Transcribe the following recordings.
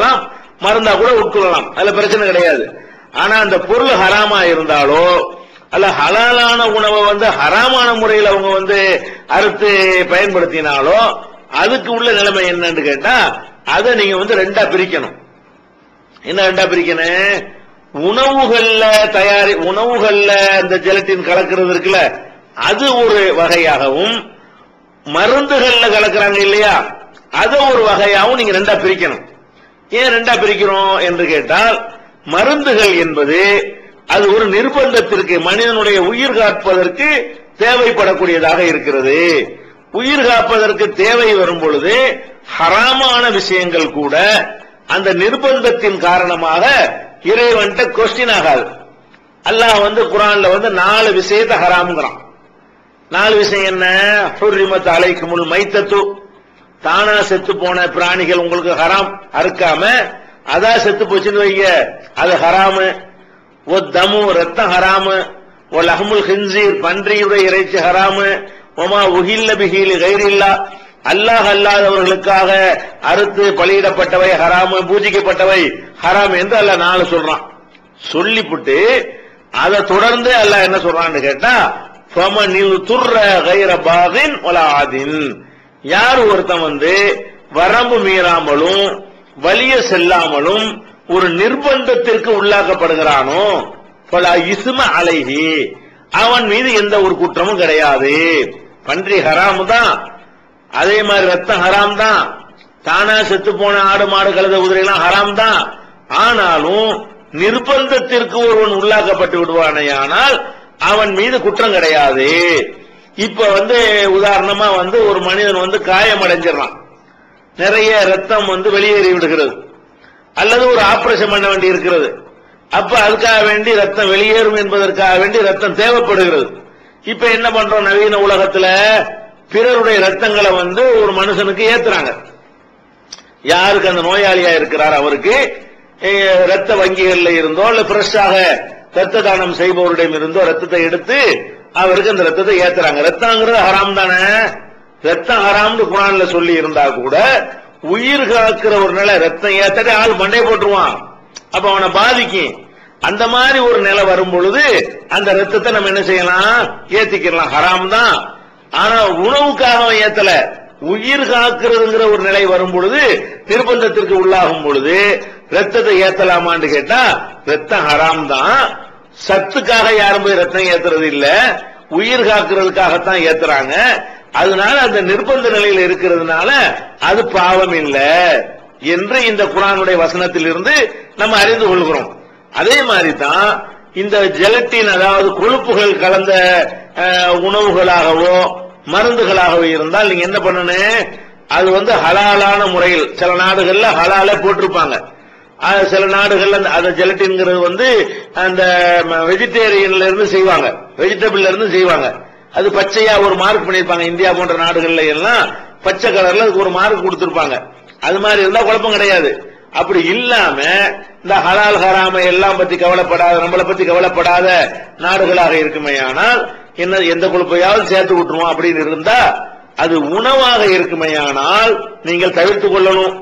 சாப்பிடலாம், மருந்தா கூட உட்கொள்ளலாம், அதுல பிரச்சனை கிடையாது. ஆனா அந்த பொருள் ஹராமா இருந்தாலோ அல்ல ஹலாலான உணவை ஹராமான முறையில் அவங்க அறுத்து பயன்படுத்தினாலோ அதுக்கு உள்ள நிலைமை என்னன்னு கேட்டா அதை நீங்க ரெண்டா பிரிக்கணும். என்ன ரெண்டா பிரிக்கணும்? உணவுகள்ல இந்த ஜெலட்டின் கலக்கிறது இருக்குல்ல, அது ஒரு வகையாகவும், மருந்துகள்ல கலக்கிறாங்க இல்லையா, அது ஒரு வகையாகவும் நீங்க ரெண்டா பிரிக்கணும். ஏன் ரெண்டா பிரிக்கிறோம் என்று கேட்டால், மருந்துகள் என்பது அது ஒரு நிர்பந்தத்திற்கு, மனிதனுடைய உயிர் காப்பதற்கு தேவைப்படக்கூடியதாக இருக்கிறது. உயிர் காப்பதற்கு தேவை வரும் பொழுது ஹராமான விஷயங்கள் கூட அந்த நிர்பந்தத்தின் காரணமாக இறைவன்ட்ட கொஸ்டின் ஆகாது. அல்லாஹ் குர்ஆன்ல 4 விஷயத்தை ஹராம்ங்கறான். 4 விஷயம் என்ன? ஹுர்ரிமத் அலைக்குமுல் மைத்தத்து, தானா செத்து போன பிராணிகள் உங்களுக்கு ஹராம், அறுக்காம அதா செத்து போச்சுன்னு வைங்க, அது ஹராமு. தமு, ரத்தம் ஹராமு. லஹ்முல் ஹின்ஸீர், பன்றியுடைய இறைச்சி ஹராமு. வமா உஹில்ல பிஹி லிகைரில்லா, அல்லாஹ் அல்லாதவர்களுக்காக அறுத்து பலியிடப்பட்டவை ஹராமு, பூஜிக்கப்பட்டவை ஹராம் என்று அல்லாஹ் 4 சொல்றான். சொல்லிவிட்டு அதை தொடர்ந்து அல்லாஹ் என்ன சொல்றான்னு கேட்டா, ஃபமனில் துர்ர கைர பாகின் வலா ஆதின், யார் ஒருத்தன் வரம்பு மீறாமலும் வலிய செல்லாமலும் ஒரு நிர்பந்தத்திற்கு உள்ளாக்கப்படுகிறானோ ஃபலா இஸ்ம அலைஹி, அவன் மீது எந்த ஒரு குற்றமும் கிடையாது. பன்றி ஹராம் தான், அதே மாதிரி ரத்தம் ஹராம் தான், தானா செத்து போன ஆடு மாடு கழுத குதிரைலாம் ஹராம் தான். ஆனாலும் நிர்பந்தத்திற்கு ஒருவன் உள்ளாக்கப்பட்டு விடுவானேயானால் அவன் மீது குற்றம் கிடையாது. இப்ப உதாரணமா ஒரு மனிதன் காயம் அடைஞ்சிடறான், நிறைய ரத்தம் வெளியேறி விடுகிறது, அல்லது ஒரு ஆபரேஷன் பண்ண வேண்டி இருக்கிறது. அப்ப அதுக்காக வேண்டி ரத்தம் வெளியேறும் என்பதற்காக வேண்டி ரத்தம் தேவைப்படுகிறது. இப்ப என்ன பண்றோம், நவீன உலகத்துல பிறருடைய ரத்தங்களை ஒரு மனுஷனுக்கு ஏத்துறாங்க. யாருக்கு அந்த நோயாளியா இருக்கிறார் அவருக்கு ரத்த வங்கிகள்ல இருந்தோ இல்ல பிரஷாக ரத்த தானம் செய்பவரிடம் இருந்தோ ரத்தத்தை எடுத்து அவருக்கு அந்த ரத்தத்தை ஏத்துறாங்க. ரத்தங்கிறது ஹராம் தானே, ரத்தம் ஹராம்னு குர்ஆன்ல சொல்லி இருந்தா கூட உயிர் காக்கிற ஒரு நிலை, ரத்தம் ஏத்தாட்டி ஆள் மண்டை போட்டுருவான், அப்ப அவனை பாதிக்கும். அந்த மாதிரி ஒரு நிலை வரும் பொழுது அந்த ரத்தத்தை நம்ம என்ன செய்யலாம், ஏத்திக்கலாம், ஹராம் தான். ஆனா உணவுக்காக ஏத்தல, உயிர் காக்கிறதுங்கிற ஒரு நிலை வரும் பொழுது நிர்பந்தத்திற்கு உள்ளாகும் பொழுது ரத்தத்தை ஏத்தலாமான்னு கேட்டா ரத்தம் ஹராம் தான். சத்துக்காக யாரும் போய் ரத்தம் ஏத்துறது இல்ல, உயிர் காக்கிறதுக்காகத்தான் ஏத்துறாங்க. அதனால அந்த நிர்பந்த நிலையில் இருக்கிறதுனால அது பாவம் இல்ல என்று இந்த குர்ஆனுடைய வசனத்தில் இருந்து நம்ம அறிந்து கொள்கிறோம். அதே மாதிரி தான் இந்த ஜெலட்டின், அதாவது கொழுப்புகள் கலந்த உணவுகளாகவோ மருந்துகளாகவோ இருந்தால் நீங்க என்ன பண்ணணும், அது ஹலாலான முறையில், சில நாடுகள்ல ஹலால போட்டிருப்பாங்க, சில நாடுகள்ல அந்த ஜெலட்டின்ங்கிறது அந்த வெஜிடேரியன்ல இருந்து செய்வாங்க, வெஜிடபிள்ல இருந்து செய்வாங்க. அது பச்சையா ஒரு மார்க் பண்ணிருப்பாங்க. இந்தியா போன்ற நாடுகள்ல எல்லாம் பச்சை கலர்ல அதுக்கு ஒரு மார்க் கொடுத்திருப்பாங்க. அது மாதிரி இருந்தா குழப்பம் கிடையாது. அப்படி இல்லாம இந்த ஹலால் ஹராமை எல்லாம் பத்தி கவலைப்படாத, நம்மளை பத்தி கவலைப்படாத நாடுகளாக இருக்குமே ஆனால் என்ன எந்த கொழுப்பையாவது சேர்த்து விட்டுருவோம் அப்படின்னு இருந்தா அது உணவாக இருக்குமையானால் நீங்கள் தவிர்த்து கொள்ளணும்.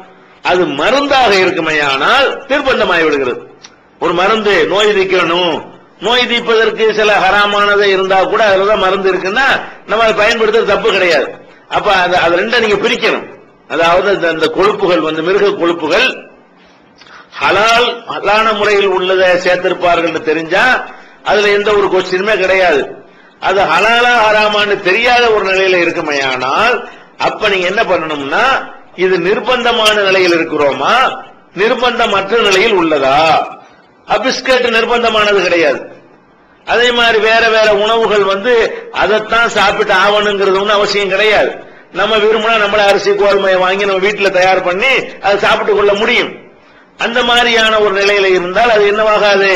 அது மருந்தாக இருக்குமையானால் நிர்பந்தமாகி விடுகிறது. ஒரு மருந்து நோய் தீர்க்கணும், நோய் தீர்ப்பதற்கு சில ஹராமானதை இருந்தா கூட அதுலதான் மருந்து இருக்குன்னா நம்ம அதை பயன்படுத்துறது தப்பு கிடையாது. அப்ப அது ரெண்டை நீங்க பிரிக்கணும். அதாவது அந்த கொழுப்புகள் மிருக கொழுப்புகள் ஹலாலான முறையில் உள்ளதை சேர்த்திருப்பார்கள் தெரிஞ்சா அதுல எந்த ஒரு கொஸ்டினுமே கிடையாது. அது ஹலாலா ஹராமான்னு தெரியாத ஒரு நிலையில இருக்குமையானால் அப்ப நீங்க என்ன பண்ணணும்னா, இது நிர்பந்தமான நிலையில் இருக்கிறோமா, நிர்பந்தமற்ற நிலையில் உள்ளதா? பிஸ்கட் நிர்பந்தமானது கிடையாது. அதே மாதிரி வேற வேற உணவுகள் அதைத்தான் சாப்பிட்டு ஆவணுங்கிறது ஒன்றும் அவசியம் கிடையாது. நம்ம விரும்பினா நம்மள அரிசி கோதுமையை வாங்கி நம்ம வீட்டுல தயார் பண்ணி அதை சாப்பிட்டு கொள்ள முடியும். அந்த மாதிரியான ஒரு நிலையில இருந்தால் அது என்னவாகாது,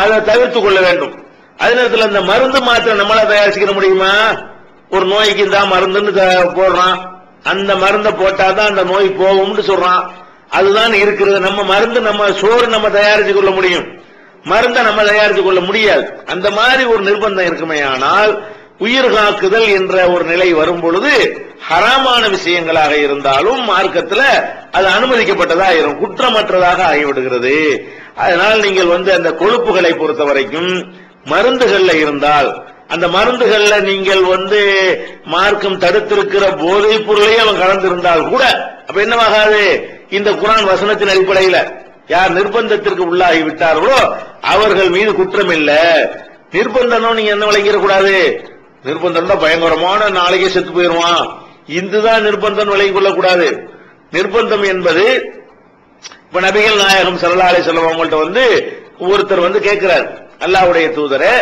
அதை தவிர்த்து கொள்ள வேண்டும். அதே நேரத்தில் அந்த மருந்து மாத்திரை நம்மளா தயாரிச்சுக்க முடியுமா? ஒரு நோய்க்கு தான் மருந்துன்னு போடுறான், அந்த மருந்தை போட்டாதான் அந்த நோய் போகும்னு சொல்றான். அதுதான் இருக்கிறது. நம்ம மருந்து, நம்ம சோறு நம்ம தயாரிச்சு கொள்ள முடியும், மருந்தை நம்ம தயாரித்து கொள்ள முடியாது. அந்த மாதிரி ஒரு நிர்பந்தம் இருக்குமே ஆனால் உயிர் காக்குதல் என்ற ஒரு நிலை வரும் பொழுது ஹராமான விஷயங்களாக இருந்தாலும் மார்க்கத்துல அது அனுமதிக்கப்பட்டதா ஆயிரும், குற்றமற்றதாக ஆகிவிடுகிறது. அதனால் நீங்கள் அந்த கொழுப்புகளை பொறுத்த வரைக்கும் மருந்துகள்ல இருந்தால் அந்த மருந்துகள்ல நீங்கள் மார்க்கம் தடுத்திருக்கிற போதைப் பொருளையே அவன் கலந்திருந்தால் கூட அப்ப என்னவாகாது? இந்த குர்ஆன் வசனத்தின் அடிப்படையில் யார் நிர்பந்தத்திற்கு உள்ளாகி விட்டார்களோ அவர்கள் மீது குற்றம் இல்ல. நிர்பந்தம் நீங்க என்ன விளங்கிடக்கூடாது? நிர்பந்தம் தான் பயங்கரமான, நாளைக்கே செத்து போயிருவான், இதுதான் நிர்பந்தம் விளங்கிக் கொள்ளக்கூடாது. நிர்பந்தம் என்பது இப்ப நபிகள் நாயகம் ஸல்லல்லாஹு அலைஹி வஸல்லம் அவங்கள்ட்ட ஒருத்தர் கேட்கிறார், அல்லாஹ்வுடைய தூதரே,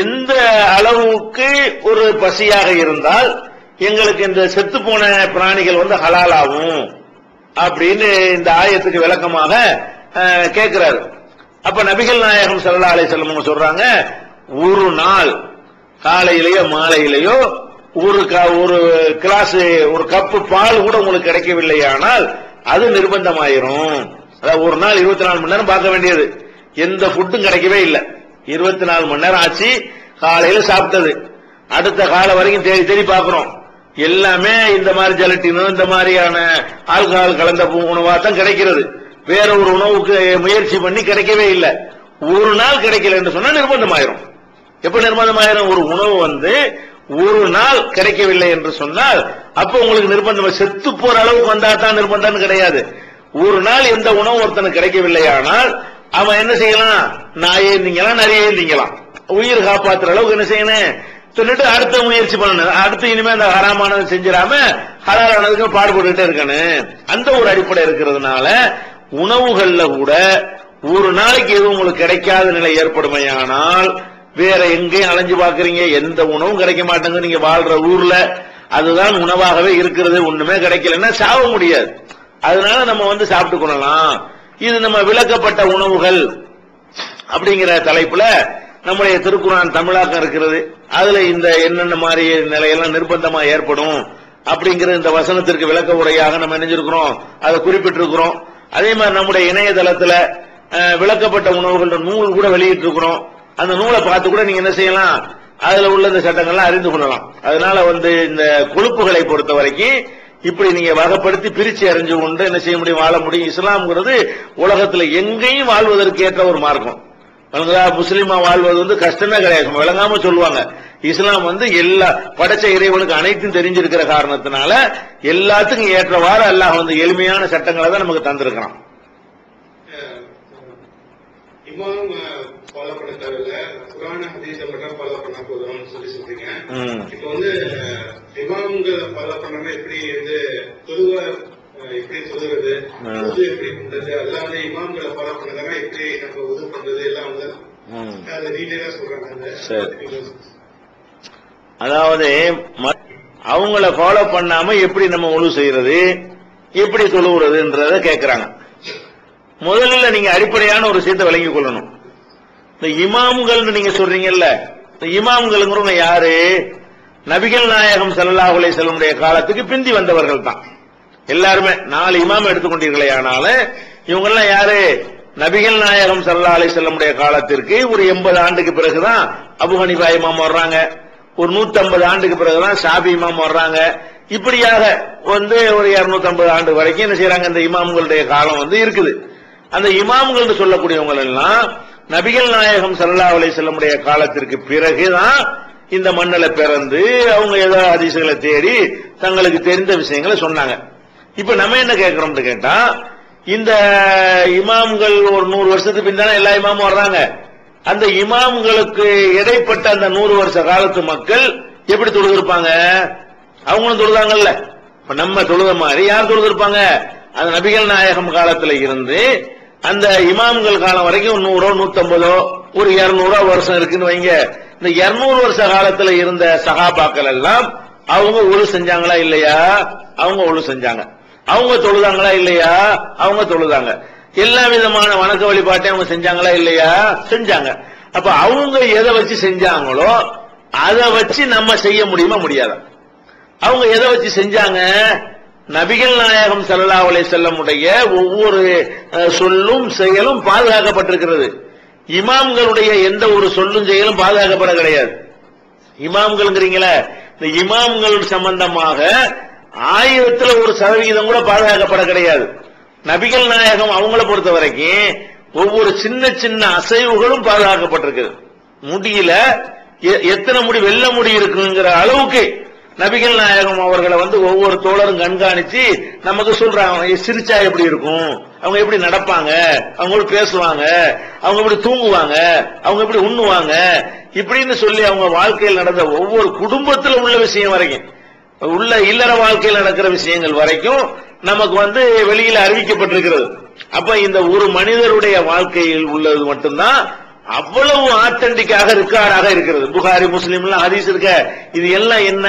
எந்த அளவுக்கு ஒரு பசியாக இருந்தால் எங்களுக்கு இந்த செத்து போன பிராணிகள் ஹலாலாகும் அப்படின்னு இந்த ஆயத்துக்கு விளக்கமாக கேட்கிறாரு. அப்ப நபிகள் நாயகம் ஸல்லல்லாஹு அலைஹி வஸல்லம் சொல்றாங்க, ஒரு நாள் காலையிலேயோ மாலையிலேயோ ஒரு கிளாஸ் ஒரு கப்பு பால் கூட உங்களுக்கு கிடைக்கவில்லையானால் அது நிர்பந்தமாயிரும். அதாவது ஒரு நாள் 24 மணி நேரம் பார்க்க வேண்டியது, எந்த ஃபுட்டும் கிடைக்கவே இல்லை, 24 மணி நேரம் ஆச்சு, காலையில சாப்பிட்டது, அடுத்த காலை வரைக்கும் தேடி தேடி பார்க்கிறோம், எல்லாமே இந்த மாதிரி ஜெலட்டினும் இந்த மாதிரியான ஆல்கஹால் கலந்த உணவா தான் கிடைக்கிறது, வேற ஒரு உணவுக்கு முயற்சி பண்ணி கிடைக்கவே இல்லை. ஒரு நாள் கிடைக்கல என்று சொன்னா நிர்பந்தமாயிரும். எப்ப நிர்பந்தமாயிரும்? ஒரு உணவு ஒரு நாள் கிடைக்கவில்லை என்று சொன்னால் அப்ப உங்களுக்கு நிர்பந்தம், செத்து போற அளவுக்கு வந்தா தான் நிர்பந்தம் கிடையாது. ஒரு நாள் எந்த உணவு ஒருத்தனுக்கு கிடைக்கவில்லையானால் அவன் என்ன செய்யலாம்? நாயே நீங்களாம், நிறைய நீங்களாம், உயிர் காப்பாற்றுற அளவுக்கு என்ன செய்யணும்? சொல்லிட்டு அடுத்த முயற்சி பண்ணணும், அடுத்து இனிமே அந்த ஹராமானது செஞ்சிடாம ஹலாலானதுக்கு பாடுபட்டு இருக்கணும். அந்த ஒரு அடிப்படை இருக்கிறதுனால உணவுகள்ல கூட ஒரு நாளைக்கு எதுவும் உங்களுக்கு கிடைக்காத நிலை ஏற்படுமையானால் வேற எங்கேயும் அலைஞ்சு பாக்குறீங்க, எந்த உணவும் கிடைக்க மாட்டேங்குது, நீங்க வாழ்ற ஊர்ல அதுதான் உணவாகவே இருக்கிறது, ஒண்ணுமே கிடைக்கலன்னா சாவ முடியாது. அதனால நம்ம சாப்பிட்டு கொள்ளலாம். இது நம்ம விளக்கப்பட்ட உணவுகள் அப்படிங்கிற தலைப்புல நம்முடைய திருக்குர்ஆன் தமிழாக்கம் இருக்கிறது. அதுல இந்த என்னென்ன மாதிரி நிலையெல்லாம் நிர்பந்தமா ஏற்படும் அப்படிங்கிற இந்த வசனத்திற்கு விளக்க உரையாக நம்ம நினைஞ்சிருக்கிறோம், அதை குறிப்பிட்டிருக்கிறோம். அதே மாதிரி நம்முடைய இணையதளத்துல விளக்கப்பட்ட உணவுகள் நூல் கூட வெளியிட்டு இருக்கிறோம். அந்த நூலை பார்த்து கூட நீங்க என்ன செய்யலாம், அதுல உள்ள இந்த சட்டங்கள்லாம் அறிந்து கொள்ளலாம். அதனால இந்த கொழுப்புகளை பொறுத்த வரைக்கும் இப்படி நீங்க வகைப்படுத்தி பிரிச்சு அறிஞ்சு கொண்டு என்ன செய்ய முடியும், வாழ முடியும். இஸ்லாம்ங்கிறது உலகத்துல எங்கேயும் வாழ்வதற்கு ஏற்ற ஒரு மார்க்கம். முஸ்லீமா வாழ்வது கஷ்டமே கிடையாது, விளங்காம சொல்லுவாங்க. இஸ்லாம் எல்லா படைச்ச இறைவனுக்கு அனைத்தும் தெரிஞ்சிருக்கிற காரணத்தினால எல்லாத்துக்கும் ஏற்றவாறு அல்லாஹ் எளிமையான சட்டங்களை தான் நமக்கு தந்திருக்கிறான். ஃபாலோ பண்ண தேவையில்ல, குர்ஆன் ஹதீஸை மட்டும் ஃபாலோ பண்ணா போதும்னு சொல்றீங்க. இப்போ இமாம்களை ஃபாலோ பண்ணா எப்படி எப்படி சொல்லுறது, எப்படி பண்றது, அல்லாத இமாம்களை ஃபாலோ பண்ணதாங்க எப்படி நம்ம உதவு பண்றது எல்லாம் அதை டீட்டெயிலா சொல்றாங்க. அதாவது அவங்கள ஃபாலோ பண்ணாம எப்படி நம்ம உழு செய்யறது, எப்படி தொழுவுறதுன்றத கேட்கிறாங்க. முதல்ல நீங்க அடிப்படையான ஒரு விஷயத்தை விளங்கிக் கொள்ளணும். இந்த இமாம்கள் நீங்க சொல்றீங்கல்ல, இந்த இமாம்கள்ங்கிறவங்க யாரு? நபிகள் நாயகம் ஸல்லல்லாஹு அலைஹி வஸல்லம் காலத்துக்கு பிந்தி வந்தவர்கள் தான் எல்லாருமே. 4 இமாம் எடுத்துக்கொண்டீர்களே, ஆனாலும் இவங்க எல்லாம் யாரு? நபிகள் நாயகம் ஸல்லல்லாஹு அலைஹி வஸல்லம் காலத்திற்கு ஒரு 80 ஆண்டுக்கு பிறகுதான் அபூ ஹனீஃபா இமாம் வர்றாங்க, ஒரு 150 ஆண்டுக்கு பிறகுதான் ஷாஃபி இமாம் வர்றாங்க. இப்படியாக ஒரு 250 ஆண்டு வரைக்கும் என்ன செய்யறாங்க, இந்த இமாம்களுடைய காலம் இருக்குது. அந்த இமாம்கள் சொல்லக்கூடியவங்க எல்லாம் நபிகள் நாயகம் ஸல்லல்லாஹு அலைஹி வஸல்லம் காலத்திற்கு பிறகுதான் இந்த மண்ணில பிறந்து அவங்க ஏதோ ஹதீஸ்களை தேடி தங்களுக்கு தெரிந்த விஷயங்களை சொன்னாங்க. இப்ப நம்ம என்ன கேட்கிறோம் கேட்டா, இந்த இமாம்கள் ஒரு 100 வருஷத்துக்கு பின்னால எல்லா இமாமும் வர்றாங்க. அந்த இமாம்களுக்கு இடைப்பட்ட அந்த 100 வருஷ காலத்து மக்கள் எப்படி தொழுதிருப்பாங்க? அவங்களும் தொழுதாங்கல்ல. இப்ப நம்ம தொழுத மாதிரி யார் தொழுதிருப்பாங்க? அந்த நபிகள் நாயகம் காலத்துல இருந்து அந்த இமாம்கள் காலம் வரைக்கும் 100 150 ஒரு 200 வருஷம் இருக்குன்னு வைங்க. இந்த 200 வருஷ காலத்துல இருந்த சஹாபாக்கள் எல்லாம் அவங்க ஒழு செஞ்சாங்களா இல்லையா? அவங்க ஒழு செஞ்சாங்க. அவங்க தொழுதாங்களா இல்லையா? அவங்க தொழுதாங்க. எல்லா விதமான வணக்க வழிபாட்டையும் அவங்க செஞ்சாங்களா இல்லையா? செஞ்சாங்க. அப்ப அவங்க எதை வச்சு செஞ்சாங்களோ அதை வச்சு நம்ம செய்ய முடியுமா? முடியாதா? அவங்க எதை வச்சு செஞ்சாங்க? நபிகள் நாயகம் ஸல்லல்லாஹு அலைஹி வஸல்லம் உடைய ஒவ்வொரு சொல்லும் செயலும் பாதுகாக்கப்பட்டிருக்கிறது. இமாம்களுடைய எந்த ஒரு சொல்லும் செயலும் பாதுகாக்கப்பட கிடையாது. இமாம்கள்ங்கிறீங்களே, இந்த இமாம்கள் சம்பந்தமாக 1000ல் 1% கூட பாதுகாக்கப்பட கிடையாது. நபிகள் நாயகம் அவங்கள பொறுத்த வரைக்கும் ஒவ்வொரு சின்ன சின்ன அசைவுகளும் பாதுகாக்கப்பட்டிருக்கு. முடியல எத்தனை முடி வெள்ள முடி இருக்குங்கிற அளவுக்கு நபிகள் நாயகம் அவர்களை ஒவ்வொரு தோழரும் கண்காணிச்சு நமக்கு சொல்றாங்க. சிரிச்சா எப்படி இருக்கும், அவங்க எப்படி நடப்பாங்க, அவங்க பேசுவாங்க, அவங்க எப்படி தூங்குவாங்க, அவங்க எப்படி உண்ணுவாங்க, இப்படின்னு சொல்லி அவங்க வாழ்க்கையில் நடந்த ஒவ்வொரு குடும்பத்தில் உள்ள விஷயம் வரைக்கும், உள்ள இல்லற வாழ்க்கையில் நடக்கிற விஷயங்கள் வரைக்கும் நமக்கு வெளியில அறிவிக்கப்பட்டிருக்கிறது. அப்ப இந்த ஒரு மனிதருடைய வாழ்க்கையில் உள்ளது மட்டும்தான் அவ்வளவு ஆத்தென்டிக்காக ரெக்கார்டாக இருக்கிறது. புகாரி முஸ்லிம்லாம் ஹதீஸ் இருக்க. இது எல்லாம் என்ன,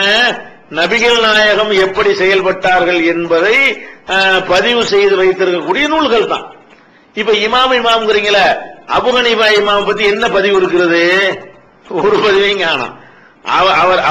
நபிகள் நாயகம் எப்படி செயல்பட்டார்கள் என்பதை பதிவு செய்து வைத்திருக்கக்கூடிய நூல்கள் தான். இப்ப இமாம்ங்கிறீங்களே, அபூ ஹனீஃபா இமாம் பத்தி என்ன பதிவு இருக்கிறது? ஒரு பதிவையும் காணோம். அவர்